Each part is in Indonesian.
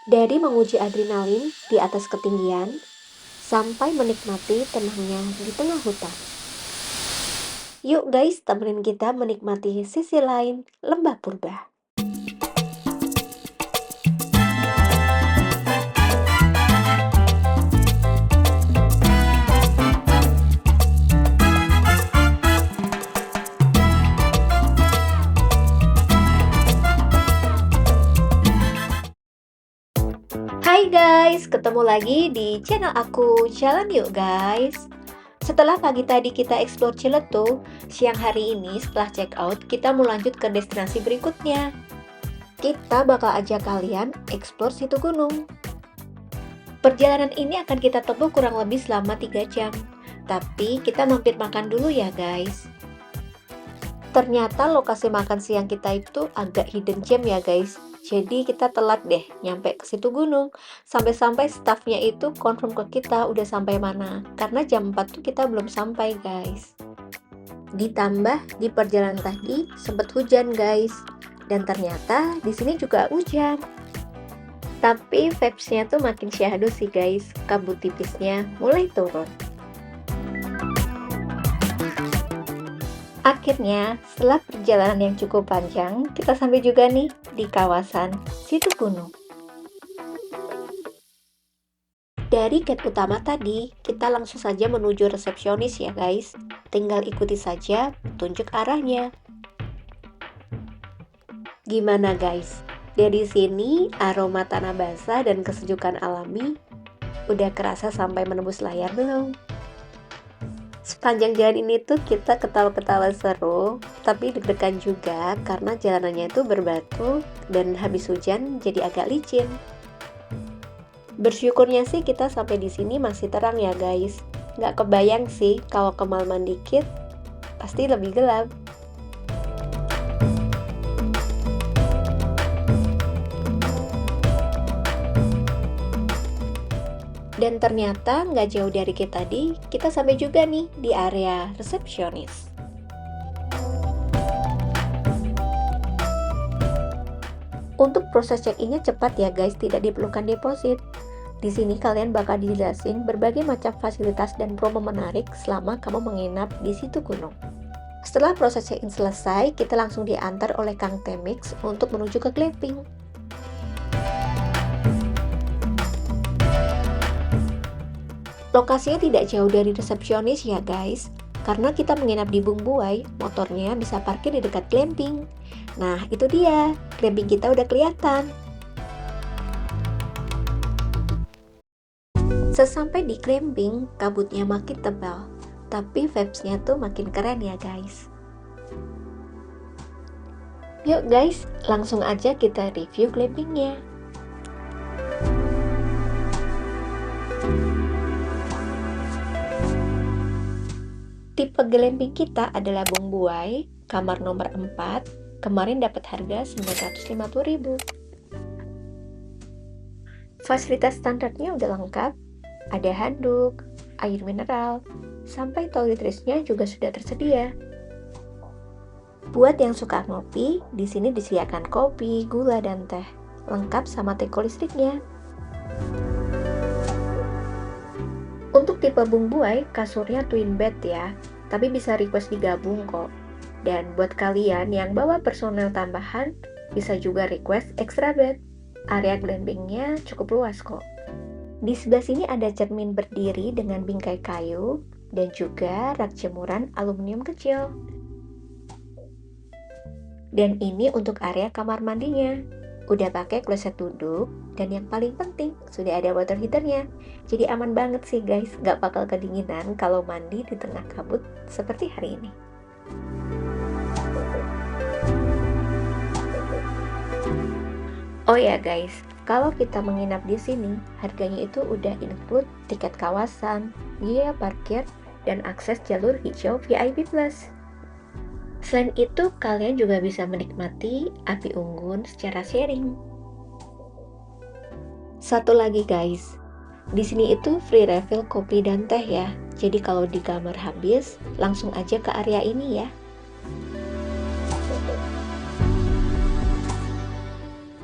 Dari menguji adrenalin di atas ketinggian, sampai menikmati tenangnya di tengah hutan. Yuk guys, temenin kita menikmati sisi lain lembah purba. Hai guys, ketemu lagi di channel aku. Jalan yuk guys. Setelah pagi tadi kita explore Ciletuh, siang hari ini setelah check out, kita mau lanjut ke destinasi berikutnya. Kita bakal ajak kalian explore situ gunung. Perjalanan ini akan kita tempuh kurang lebih selama 3 jam. Tapi kita mampir makan dulu ya guys. Ternyata lokasi makan siang kita itu agak hidden gem ya guys. Jadi kita telat deh nyampe ke situ gunung. Sampai-sampai staffnya itu confirm ke kita udah sampai mana. Karena jam 4 tuh kita belum sampai guys. Ditambah di perjalanan tadi sempat hujan guys. Dan ternyata di sini juga hujan. Tapi vibes-nya tuh makin syahdu sih guys. Kabut tipisnya mulai turun. Akhirnya, setelah perjalanan yang cukup panjang, kita sampai juga nih di kawasan situ gunung. Dari gate utama tadi, kita langsung saja menuju resepsionis ya guys. Tinggal ikuti saja petunjuk arahnya. Gimana guys? Dari sini, aroma tanah basah dan kesejukan alami udah kerasa sampai menembus layar belum? Sepanjang jalan ini tuh kita ketawa-ketawa seru, tapi deg-degan juga karena jalanannya itu berbatu dan habis hujan jadi agak licin. Bersyukurnya sih kita sampai di sini masih terang ya guys. Nggak kebayang sih kalau kemalaman dikit pasti lebih gelap. Dan ternyata nggak jauh dari kita tadi, kita sampai juga nih di area resepsionis. Untuk proses check-in-nya cepat ya guys, tidak diperlukan deposit. Di sini kalian bakal dijelasin berbagai macam fasilitas dan promo menarik selama kamu menginap di situ gunung. Setelah proses check-in selesai, kita langsung diantar oleh Kang Temix untuk menuju ke glamping. Lokasinya tidak jauh dari resepsionis ya guys. Karena kita menginap di Bung Buai, motornya bisa parkir di dekat glamping. Nah, itu dia. Glamping kita udah kelihatan. Sesampai di glamping, kabutnya makin tebal. Tapi vibes-nya tuh makin keren ya guys. Yuk guys, langsung aja kita review glampingnya. Tipe glamping kita adalah Bung Buai, kamar nomor 4, kemarin dapat harga 950.000. Fasilitas standarnya udah lengkap, ada handuk, air mineral, sampai toiletries-nya juga sudah tersedia. Buat yang suka ngopi, di sini disediakan kopi, gula, dan teh, lengkap sama teko listriknya. Untuk tipe Bung Buai, kasurnya twin bed ya, tapi bisa request digabung kok. Dan buat kalian yang bawa personel tambahan, bisa juga request extra bed. Area glampingnya cukup luas kok. Di sebelah sini ada cermin berdiri dengan bingkai kayu, dan juga rak jemuran aluminium kecil. Dan ini untuk area kamar mandinya. Udah pakai kloset duduk, dan yang paling penting, sudah ada water heaternya. Jadi aman banget sih guys, gak bakal kedinginan kalau mandi di tengah kabut seperti hari ini. Oh ya guys, kalau kita menginap di sini, harganya itu udah include tiket kawasan, biaya parkir, dan akses jalur hijau VIP+. Selain itu, kalian juga bisa menikmati api unggun secara sharing. Satu lagi guys, di sini itu free refill kopi dan teh ya. Jadi kalau di kamar habis, langsung aja ke area ini ya.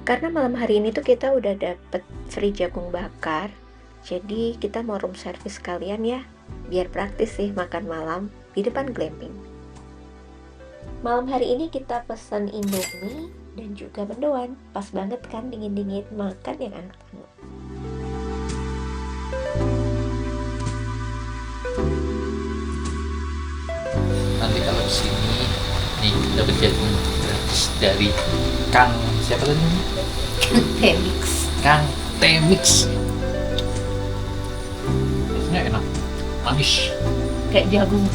Karena malam hari ini tuh kita udah dapet free jagung bakar, jadi kita mau room service sekalian ya, biar praktis sih makan malam di depan glamping. Malam hari ini kita pesan Indomie dan juga mendoan, pas banget kan dingin-dingin makan yang hangat-hangat. Nanti kalau di sini nih dapat jagung gratis dari Kang siapa tadi? Temix. Kang Temix. Rasanya enak, manis, Kayak jagung.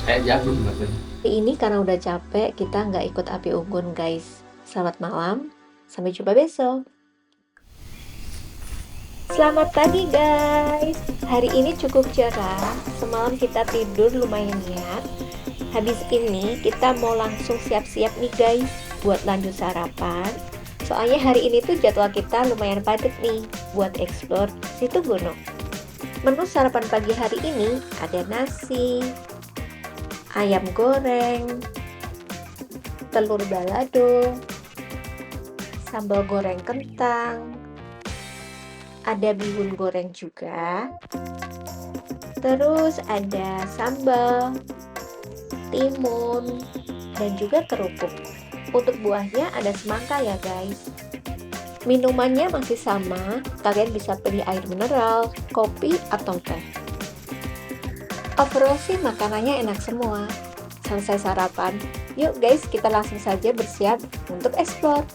kayak jagung rasanya. Ini karena udah capek, kita nggak ikut api unggun guys. Selamat malam, sampai jumpa besok. Selamat pagi guys. Hari ini cukup cerah. Semalam kita tidur lumayan nyenyak. Habis ini kita mau langsung siap-siap nih guys buat lanjut sarapan. Soalnya hari ini tuh jadwal kita lumayan padat nih buat explore situ gunung. Menu sarapan pagi hari ini ada nasi, ayam goreng, telur balado, sambal goreng kentang, ada bihun goreng juga, terus ada sambal, timun, dan juga kerupuk. Untuk buahnya ada semangka ya guys. Minumannya masih sama, kalian bisa pilih air mineral, kopi, atau teh. Overall sih makanannya enak semua. Selesai sarapan, yuk guys kita langsung saja bersiap untuk explore.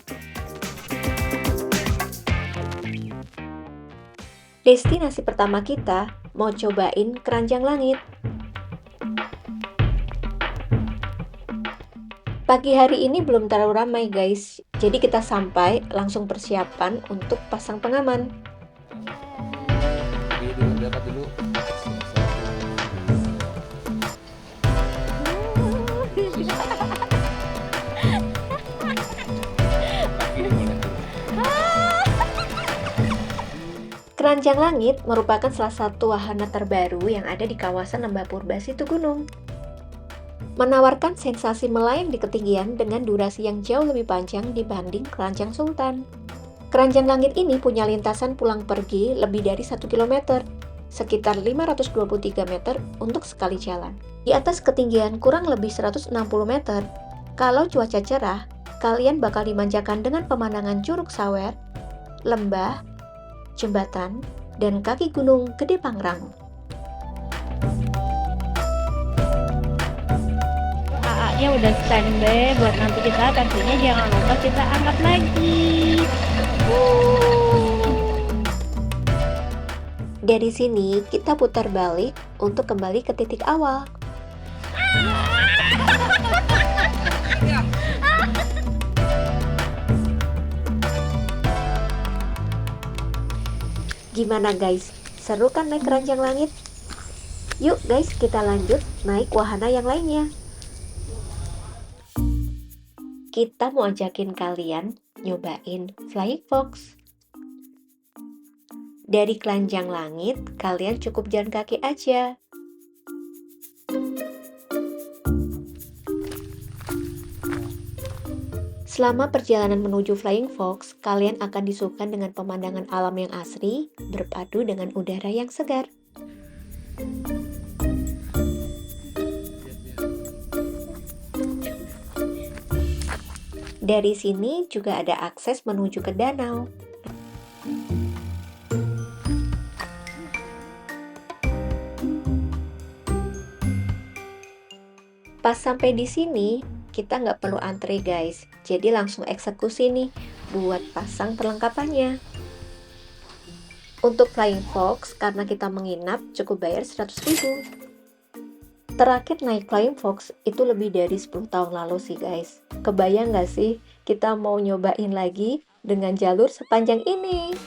Destinasi pertama kita mau cobain keranjang langit. Pagi hari ini belum terlalu ramai guys, jadi kita sampai langsung persiapan untuk pasang pengaman. Berapa dulu? Keranjang langit merupakan salah satu wahana terbaru yang ada di kawasan Lembah Purba Situgunung. Menawarkan sensasi melayang di ketinggian dengan durasi yang jauh lebih panjang dibanding keranjang sultan. Keranjang langit ini punya lintasan pulang pergi lebih dari 1 km, sekitar 523 meter untuk sekali jalan. Di atas ketinggian kurang lebih 160 meter, kalau cuaca cerah, kalian bakal dimanjakan dengan pemandangan Curug Sawer, lembah, jembatan, dan kaki gunung Gede Pangrango. AA-nya udah standby buat nanti kita tentunya jangan lupa kita angkat lagi. Dari sini kita putar balik untuk kembali ke titik awal. Gimana guys? Seru kan naik keranjang langit? Yuk guys, kita lanjut naik wahana yang lainnya. Kita mau ajakin kalian nyobain Flying Fox. Dari keranjang langit, kalian cukup jalan kaki aja. Selama perjalanan menuju Flying Fox, kalian akan disuguhkan dengan pemandangan alam yang asri, berpadu dengan udara yang segar. Dari sini juga ada akses menuju ke danau. Pas sampai di sini, kita nggak perlu antre guys, jadi langsung eksekusi nih buat pasang perlengkapannya. Untuk Flying Fox, karena kita menginap, cukup bayar 100.000. Terakhir naik Flying Fox itu lebih dari 10 tahun lalu sih guys. Kebayang nggak sih kita mau nyobain lagi dengan jalur sepanjang ini?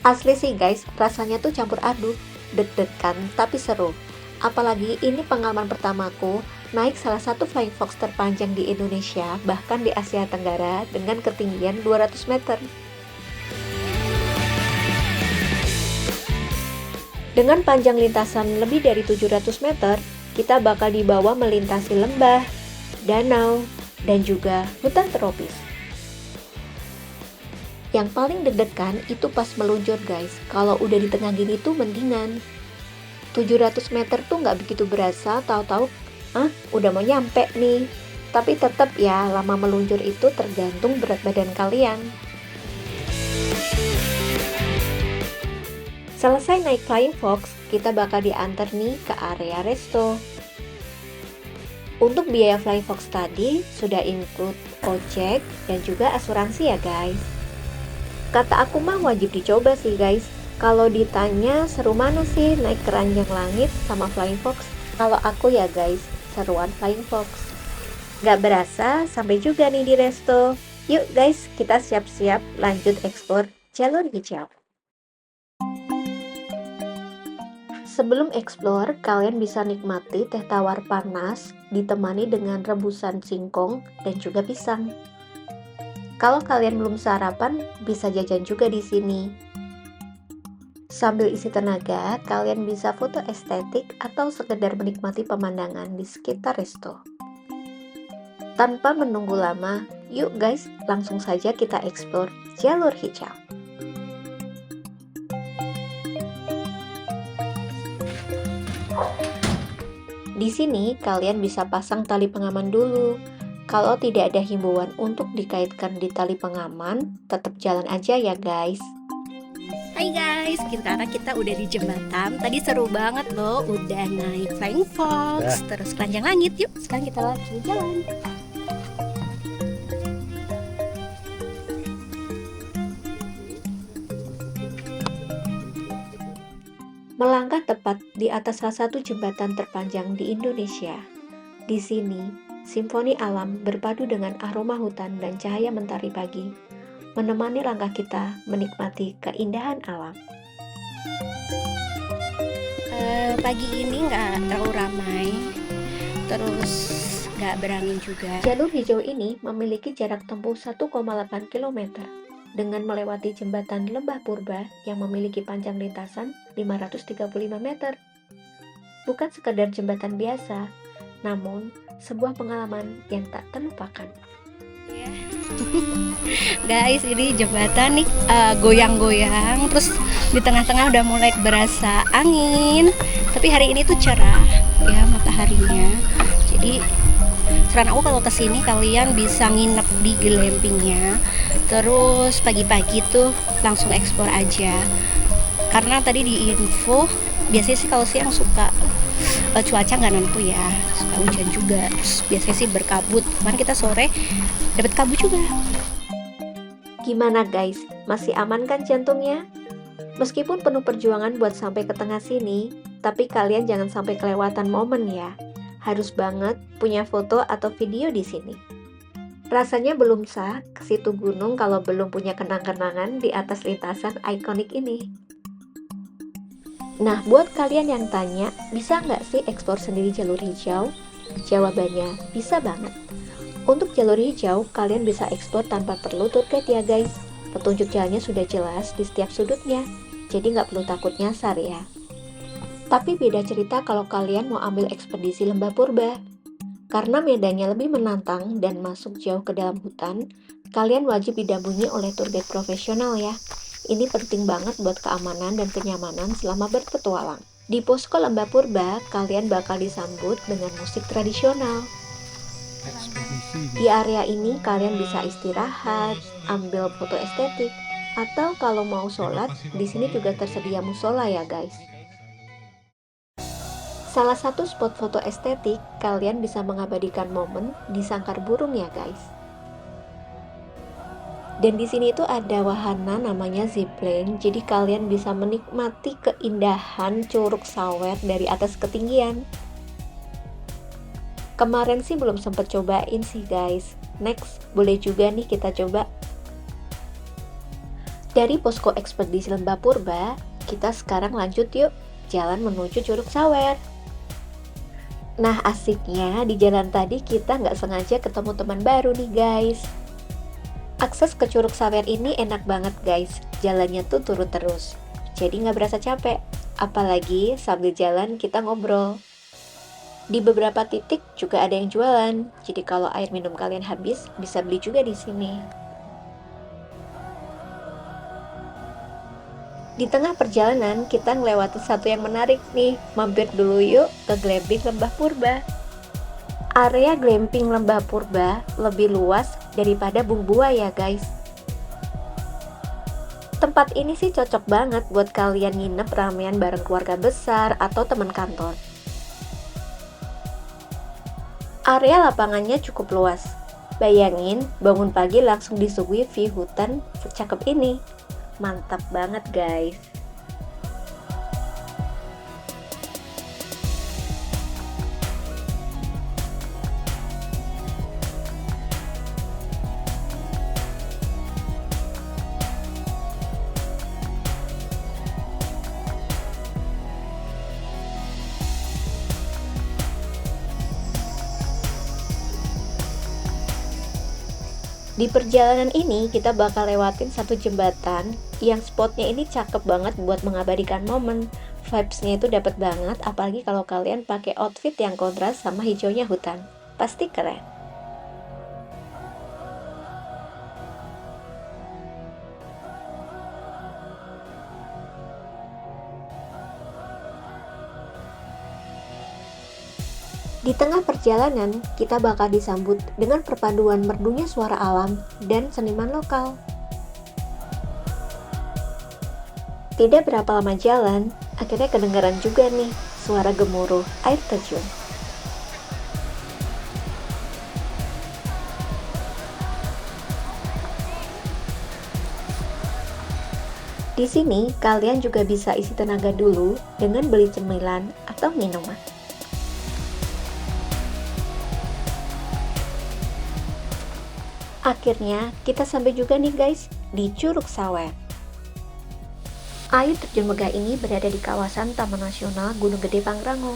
Asli sih guys, rasanya tuh campur aduk, deg-degan tapi seru. Apalagi ini pengalaman pertamaku naik salah satu Flying Fox terpanjang di Indonesia, bahkan di Asia Tenggara dengan ketinggian 200 meter. Dengan panjang lintasan lebih dari 700 meter, kita bakal dibawa melintasi lembah, danau, dan juga hutan tropis. Yang paling deg-degan itu pas meluncur guys. Kalau udah di tengah gini tuh mendingan. 700 meter tuh nggak begitu berasa, tahu-tahu udah mau nyampe nih. Tapi tetap ya, lama meluncur itu tergantung berat badan kalian. Selesai naik Flying Fox, kita bakal diantar nih ke area resto. Untuk biaya Flying Fox tadi sudah include ojek dan juga asuransi ya guys. Kata aku mah wajib dicoba sih guys. Kalau ditanya seru mana sih naik keranjang langit sama Flying Fox? Kalau aku ya guys, seruan Flying Fox. Gak berasa sampai juga nih di resto. Yuk guys, kita siap-siap lanjut eksplor jalur hijau. Sebelum eksplor, kalian bisa nikmati teh tawar panas ditemani dengan rebusan singkong dan juga pisang. Kalau kalian belum sarapan, bisa jajan juga di sini. Sambil isi tenaga, kalian bisa foto estetik atau sekedar menikmati pemandangan di sekitar resto. Tanpa menunggu lama, yuk guys, langsung saja kita eksplor jalur hijau. Di sini kalian bisa pasang tali pengaman dulu. Kalau tidak ada himbauan untuk dikaitkan di tali pengaman, tetap jalan aja ya guys. Hai guys, sekarang kita udah di jembatan. Tadi seru banget loh, udah naik Flying Fox, terus keranjang langit. Yuk, sekarang kita lagi jalan. Melangkah tepat di atas salah satu jembatan terpanjang di Indonesia. Di sini, simfoni alam berpadu dengan aroma hutan dan cahaya mentari pagi, menemani langkah kita menikmati keindahan alam. Pagi ini nggak terlalu ramai, terus nggak berangin juga. Jalur hijau ini memiliki jarak tempuh 1,8 km dengan melewati jembatan Lembah Purba yang memiliki panjang lintasan 535 meter. Bukan sekadar jembatan biasa, namun sebuah pengalaman yang tak terlupakan. Guys, ini jembatan nih goyang-goyang, terus di tengah-tengah udah mulai berasa angin. Tapi hari ini tuh cerah ya mataharinya. Jadi saran aku kalau kesini kalian bisa nginep di glampingnya. Terus pagi-pagi tuh langsung eksplor aja. Karena tadi di info biasanya sih kalau siang suka cuaca nggak nentu ya, suka hujan juga. Terus biasanya sih berkabut. Kemarin kita sore dapat kabut juga. Gimana guys, masih aman kan jantungnya? Meskipun penuh perjuangan buat sampai ke tengah sini, tapi kalian jangan sampai kelewatan momen ya. Harus banget punya foto atau video di sini. Rasanya belum sah ke situ gunung kalau belum punya kenang-kenangan di atas lintasan ikonik ini. Nah, buat kalian yang tanya, bisa nggak sih eksplor sendiri jalur hijau? Jawabannya, bisa banget. Untuk jalur hijau, kalian bisa eksplor tanpa perlu tour guide ya guys. Petunjuk jalannya sudah jelas di setiap sudutnya, jadi nggak perlu takut nyasar ya. Tapi beda cerita kalau kalian mau ambil ekspedisi Lembah Purba. Karena medannya lebih menantang dan masuk jauh ke dalam hutan, kalian wajib didampingi oleh tour guide profesional ya. Ini penting banget buat keamanan dan kenyamanan selama berpetualang. Di posko Lembah Purba, kalian bakal disambut dengan musik tradisional. Di area ini kalian bisa istirahat, ambil foto estetik, atau kalau mau sholat, di sini juga tersedia musola ya guys. Salah satu spot foto estetik, kalian bisa mengabadikan momen di sangkar burung ya guys. Dan di sini tuh ada wahana namanya zipline, jadi kalian bisa menikmati keindahan Curug Sawer dari atas ketinggian. Kemarin sih belum sempet cobain sih guys. Next, boleh juga nih kita coba. Dari posko ekspedisi Lembah Purba, kita sekarang lanjut yuk jalan menuju Curug Sawer. Nah asiknya di jalan tadi kita nggak sengaja ketemu teman baru nih guys. Akses ke Curug Sawer ini enak banget guys, jalannya tuh turun terus, jadi nggak berasa capek. Apalagi sambil jalan kita ngobrol. Di beberapa titik juga ada yang jualan, jadi kalau air minum kalian habis, bisa beli juga di sini. Di tengah perjalanan, kita ngelewati satu yang menarik nih. Mampir dulu yuk ke glamping Lembah Purba. Area glamping Lembah Purba lebih luas daripada Bung Buah ya guys. Tempat ini sih cocok banget buat kalian nginep ramean bareng keluarga besar atau teman kantor. Area lapangannya cukup luas. Bayangin, bangun pagi langsung disuguhi view hutan secakep ini. Mantap banget guys. Di perjalanan ini kita bakal lewatin satu jembatan yang spotnya ini cakep banget buat mengabadikan momen. Vibes-nya itu dapet banget, apalagi kalau kalian pakai outfit yang kontras sama hijaunya hutan. Pasti keren. Di tengah perjalanan, kita bakal disambut dengan perpaduan merdunya suara alam dan seniman lokal. Tidak berapa lama jalan, akhirnya kedengaran juga nih suara gemuruh air terjun. Di sini, kalian juga bisa isi tenaga dulu dengan beli cemilan atau minuman. Akhirnya, kita sampai juga nih guys, di Curug Sawer. Air terjun megah ini berada di kawasan Taman Nasional Gunung Gede Pangrango.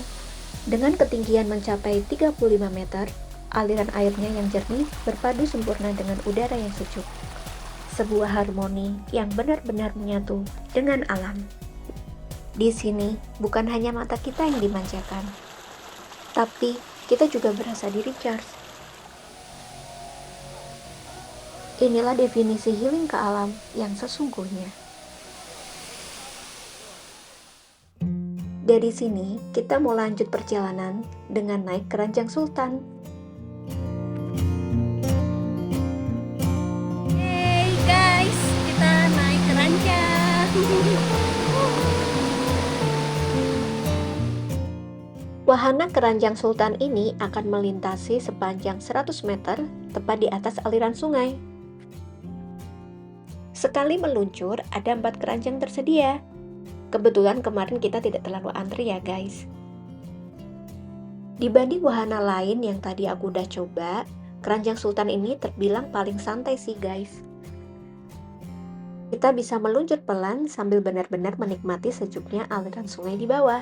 Dengan ketinggian mencapai 35 meter, aliran airnya yang jernih berpadu sempurna dengan udara yang sejuk. Sebuah harmoni yang benar-benar menyatu dengan alam. Di sini, bukan hanya mata kita yang dimanjakan, tapi kita juga berasa di-recharge. Inilah definisi healing ke alam yang sesungguhnya. Dari sini, kita mau lanjut perjalanan dengan naik Keranjang Sultan. Hey guys, kita naik keranjang. Wahana Keranjang Sultan ini akan melintasi sepanjang 100 meter tepat di atas aliran sungai. Sekali meluncur, ada 4 keranjang tersedia. Kebetulan kemarin kita tidak terlalu antri ya guys. Dibanding wahana lain yang tadi aku udah coba, Keranjang Sultan ini terbilang paling santai sih guys. Kita bisa meluncur pelan sambil benar-benar menikmati sejuknya aliran sungai di bawah.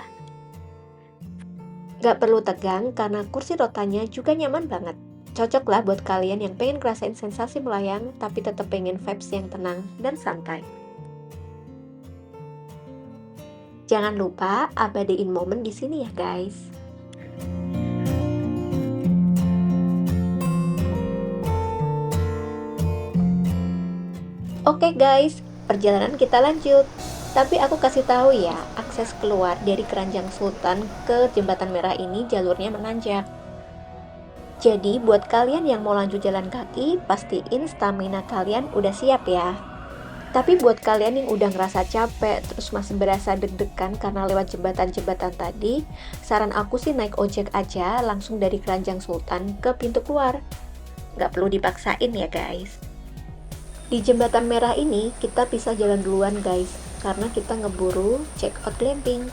Gak perlu tegang karena kursi rotanya juga nyaman banget. Cocok lah buat kalian yang pengen ngerasain sensasi melayang tapi tetap pengen vibes yang tenang dan santai. Jangan lupa abadiin momen di sini ya guys. Oke guys, perjalanan kita lanjut. Tapi aku kasih tahu ya, akses keluar dari Keranjang Sultan ke Jembatan Merah ini jalurnya menanjak. Jadi buat kalian yang mau lanjut jalan kaki, pastiin stamina kalian udah siap ya. Tapi buat kalian yang udah ngerasa capek, terus masih berasa deg-degan karena lewat jembatan-jembatan tadi, saran aku sih naik ojek aja langsung dari Keranjang Sultan ke pintu keluar. Nggak perlu dipaksain ya guys. Di Jembatan Merah ini, kita bisa jalan duluan guys, karena kita ngeburu check out glamping.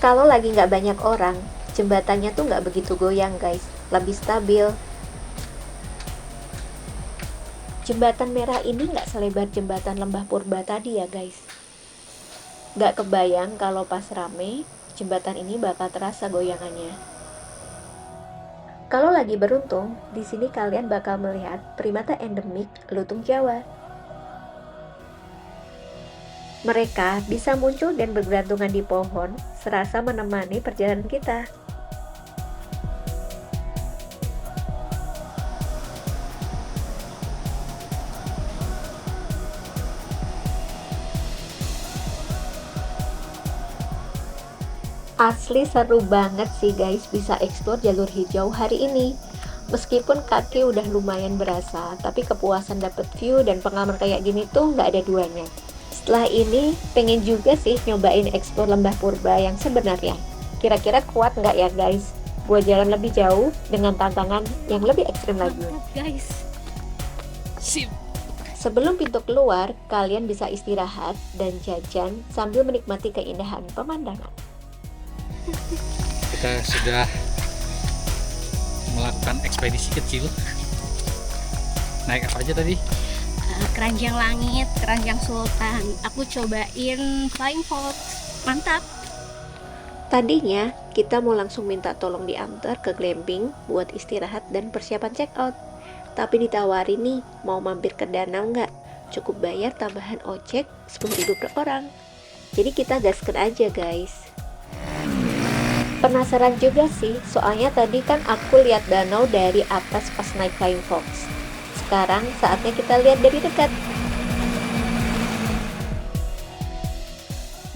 Kalau lagi nggak banyak orang, jembatannya tuh nggak begitu goyang guys, lebih stabil. Jembatan Merah ini nggak selebar jembatan Lembah Purba tadi ya guys. Nggak kebayang kalau pas rame, jembatan ini bakal terasa goyangannya. Kalau lagi beruntung, di sini kalian bakal melihat primata endemik lutung Jawa. Mereka bisa muncul dan bergelantungan di pohon, serasa menemani perjalanan kita. Asli seru banget sih guys bisa explore jalur hijau hari ini. Meskipun kaki udah lumayan berasa, tapi kepuasan dapet view dan pengalaman kayak gini tuh nggak ada duanya. Setelah ini, pengen juga sih nyobain explore lembah purba yang sebenarnya. Kira-kira kuat nggak ya guys? Buat jalan lebih jauh dengan tantangan yang lebih ekstrim lagi. Guys, Sip. Sebelum pintu keluar, kalian bisa istirahat dan jajan sambil menikmati keindahan pemandangan. Kita sudah melakukan ekspedisi kecil. Naik apa aja tadi? keranjang langit, keranjang sultan. Aku cobain flying fox, mantap. Tadinya kita mau langsung minta tolong diantar ke glamping buat istirahat dan persiapan check out. Tapi ditawari nih, mau mampir ke danau nggak? Cukup bayar tambahan ojek 10.000 per orang. Jadi kita gaskan aja guys. Penasaran juga sih, soalnya tadi kan aku lihat danau dari atas pas naik Flying Fox. Sekarang saatnya kita lihat dari dekat.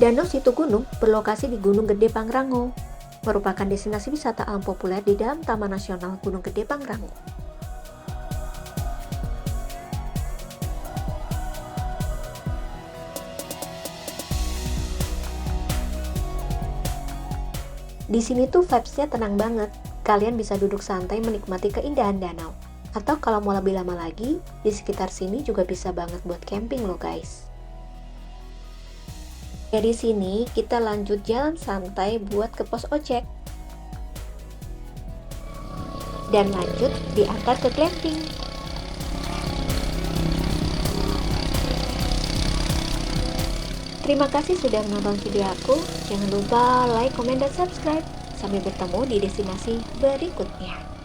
Danau Situ Gunung berlokasi di Gunung Gede Pangrango, merupakan destinasi wisata alam populer di dalam Taman Nasional Gunung Gede Pangrango. Di sini tuh vibes-nya tenang banget. Kalian bisa duduk santai menikmati keindahan danau. Atau kalau mau lebih lama lagi, di sekitar sini juga bisa banget buat camping loh guys. Dari sini kita lanjut jalan santai buat ke pos ojek. Dan lanjut diantar ke glamping. Terima kasih sudah menonton video aku. Jangan lupa like, komen, dan subscribe. Sampai bertemu di destinasi berikutnya.